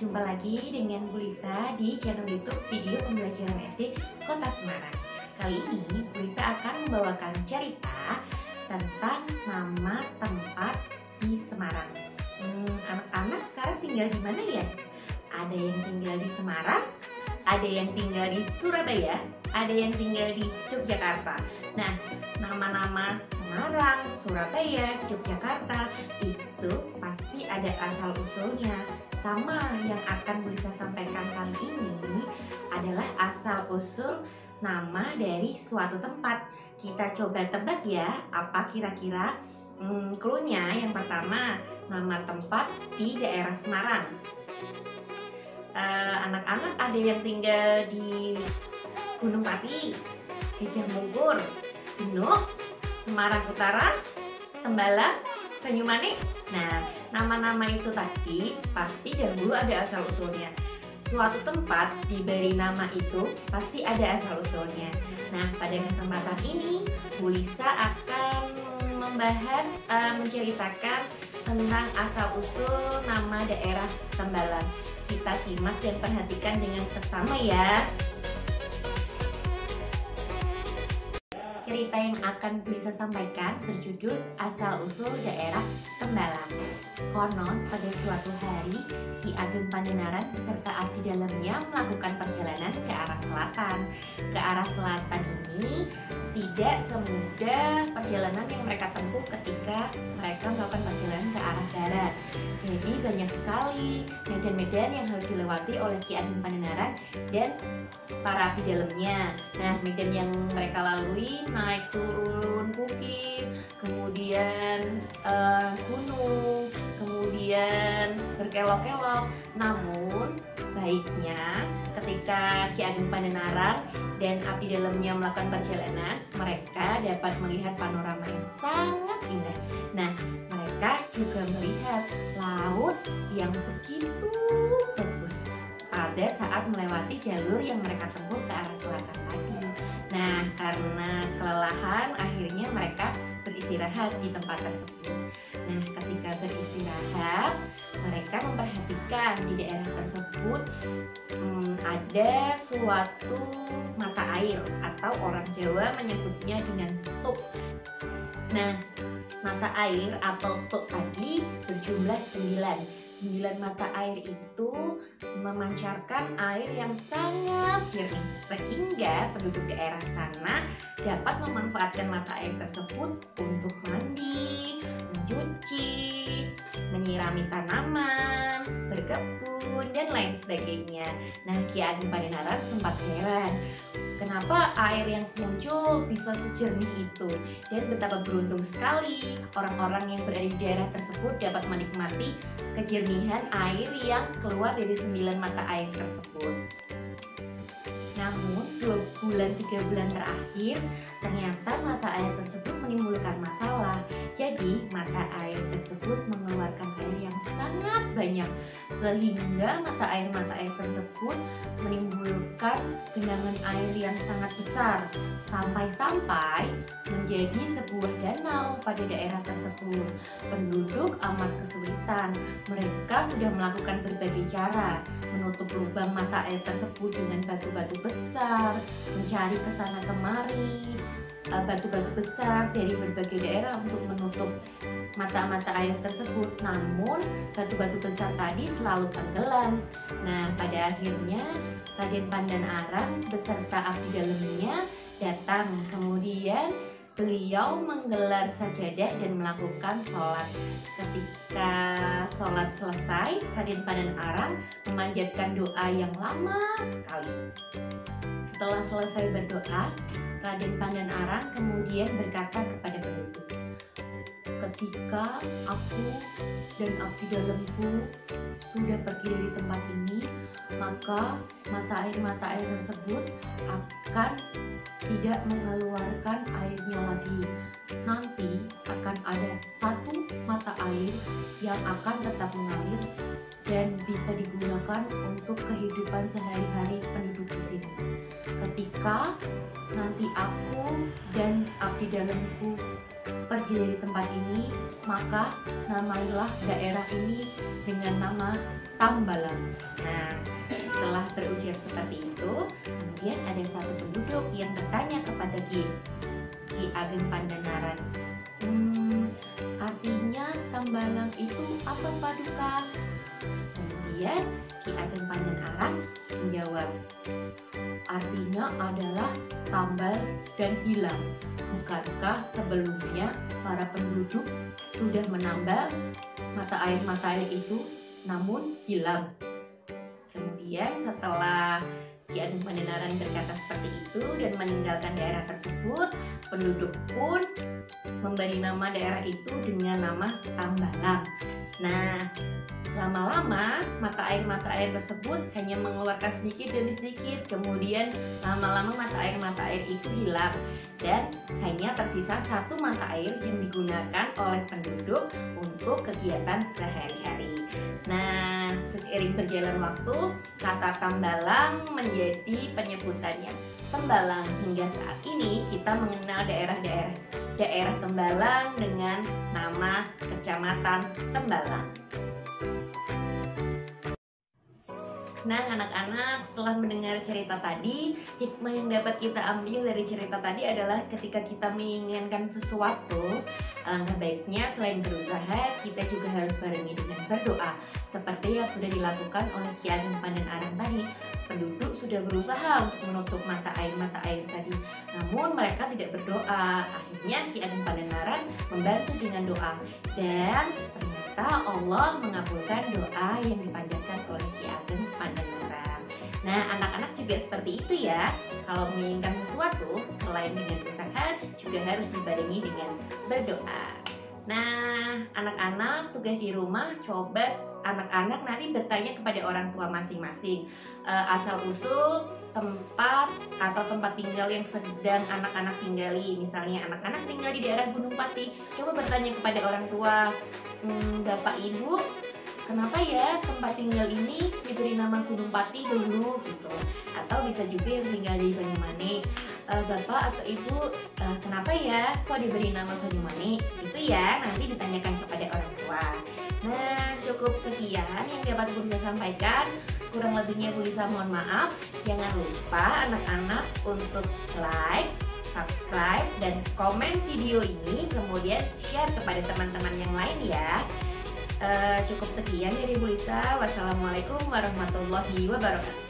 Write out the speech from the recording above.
Jumpa lagi dengan Bu Lisa di channel YouTube Video Pembelajaran SD Kota Semarang. Kali ini Bu Lisa akan membawakan cerita tentang nama tempat di Semarang. Anak-anak sekarang tinggal di mana ya? Ada yang tinggal di Semarang, ada yang tinggal di Surabaya, ada yang tinggal di Yogyakarta. Nah, nama-nama Semarang, Surabaya, Yogyakarta itu pasti ada asal-usulnya. Sama yang akan Bu Lisa sampaikan kali ini adalah asal-usul nama dari suatu tempat. Kita coba tebak ya, apa kira-kira cluenya. Yang pertama, nama tempat di daerah Semarang. Anak-anak ada yang tinggal di Gunung Pati, Gajah Mungkur, Genuk, Semarang Utara, Tembalang, Banyumanik. Nah, nama-nama itu tadi pasti dahulu ada asal-usulnya. Suatu tempat diberi nama itu pasti ada asal-usulnya. Nah, pada kesempatan ini Bu Lisa akan membahas, menceritakan tentang asal-usul nama daerah Tembalang. Kita simak dan perhatikan dengan seksama ya. Cerita yang akan Bu Lisa sampaikan berjudul Asal-usul Daerah Tembalang. Konon pada suatu hari Ki Ageng Pandanaran beserta abdi dalamnya melakukan perjalanan ke arah selatan. Ke arah selatan ini tidak semudah perjalanan yang mereka tempuh ketika mereka melakukan perjalanan ke arah barat. Jadi banyak sekali medan-medan yang harus dilewati oleh Ki Ageng Pandanaran dan para abdi dalamnya. Nah, medan yang mereka lalui naik turun bukit, kemudian gunung, kemudian berkelok-kelok. Namun baiknya ketika Ki Ageng Pandanaran dan abdi dalamnya melakukan perjalanan, mereka dapat melihat panorama yang sangat indah. Nah, mereka juga melihat laut yang begitu bagus pada saat melewati jalur yang mereka tempuh ke arah selatan tadi. Nah, karena kelelahan, akhirnya mereka beristirahat di tempat tersebut. Nah, ketika beristirahat, mereka memperhatikan di daerah tersebut ada suatu mata air atau orang Jawa menyebutnya dengan tuk. Nah, mata air atau tuk tadi berjumlah 9 mata air itu memancarkan air yang sangat jernih sehingga penduduk daerah sana dapat memanfaatkan mata air tersebut untuk mandi, mencuci, menyirami tanaman, berkebun, dan lain sebagainya. Nah, Ki Ageng Pandanaran sempat heran kenapa air yang muncul bisa sejernih itu, dan betapa beruntung sekali orang-orang yang berada di daerah tersebut dapat menikmati kejernihan air yang keluar dari 9 mata air tersebut. Namun 3 bulan terakhir ternyata mata air tersebut menimbulkan masalah. Jadi mata air tersebut mengeluarkan air yang sangat banyak sehingga mata air tersebut menimbulkan genangan air yang sangat besar sampai menjadi sebuah danau pada daerah tersebut. Penduduk amat kesulitan. Mereka sudah melakukan berbagai cara menutup lubang mata air tersebut dengan batu-batu besar, mencari kesana kemari batu-batu besar dari berbagai daerah untuk menutup mata-mata air tersebut. Namun batu-batu besar tadi selalu tenggelam. Nah, pada akhirnya Raden Pandanaran beserta abdi dalamnya datang. Kemudian beliau menggelar sajadah dan melakukan sholat. Ketika sholat selesai, Raden Pandanaran memanjatkan doa yang lama sekali. Setelah selesai berdoa, Raden Pandanaran kemudian berkata kepada penduduk, ketika aku dan abdi dalamku sudah pergi dari tempat ini, maka mata air tersebut akan tidak mengeluarkan airnya lagi. Nanti akan ada satu mata air yang akan tetap mengalir dan bisa digunakan untuk kehidupan sehari-hari penduduk di sini. Ketika nanti aku dan abdi dalamku pergi dari tempat ini, maka namailah daerah ini dengan nama Tambalang. Nah, setelah berujar seperti itu, kemudian ada satu penduduk yang bertanya kepada Ki Ageng Pandanaran, artinya Tambalang itu apa Paduka? Kemudian Ki Ageng Pandanaran menjawab, artinya adalah tambal dan hilang. Bukankah sebelumnya para penduduk sudah menambal mata air itu namun hilang? Kemudian setelah Ki Ageng Pandanaran berkata seperti itu dan meninggalkan daerah tersebut, penduduk pun memberi nama daerah itu dengan nama Tambalang. Nah, lama-lama mata air tersebut hanya mengeluarkan sedikit demi sedikit. Kemudian lama-lama mata air itu hilang dan hanya tersisa satu mata air yang digunakan oleh penduduk untuk kegiatan sehari-hari. Nah, seiring berjalan waktu, kata Tambalang menjadi penyebutannya Tembalang. Hingga saat ini kita mengenal daerah Tembalang dengan nama Kecamatan Tembalang. Nah, anak-anak, setelah mendengar cerita tadi, hikmah yang dapat kita ambil dari cerita tadi adalah ketika kita menginginkan sesuatu, alangkah baiknya selain berusaha, kita juga harus barengi dengan berdoa. Seperti yang sudah dilakukan oleh Ki Ageng Pandanaran tadi, penduduk sudah berusaha untuk menutup mata air tadi, namun mereka tidak berdoa. Akhirnya Ki Ageng Pandanaran membantu dengan doa, dan ternyata Allah mengabulkan doa yang dipanjatkan oleh Ki Ageng Pandanaran. Nah, anak-anak juga seperti itu ya. Kalau menginginkan sesuatu, selain dengan usaha, juga harus dibarengi dengan berdoa. Nah, anak-anak tugas di rumah, coba anak-anak nanti bertanya kepada orang tua masing-masing asal-usul tempat atau tempat tinggal yang sedang anak-anak tinggali. Misalnya anak-anak tinggal di daerah Gunung Pati, coba bertanya kepada orang tua, Bapak Ibu, kenapa ya tempat tinggal ini diberi nama Gunung Pati dulu gitu. Atau bisa juga yang tinggal di Banyumanik, Bapak atau Ibu, kenapa ya kok diberi nama Banyumanik gitu ya, nanti ditanyakan kepada orang tua. Nah, cukup sekian yang dapat Bu Lisa sampaikan. Kurang lebihnya Bu Lisa mohon maaf. Jangan lupa anak-anak untuk like, subscribe, dan komen video ini, kemudian share kepada teman-teman yang lain ya. Cukup sekian dari Bu Lisa. Wassalamualaikum warahmatullahi wabarakatuh.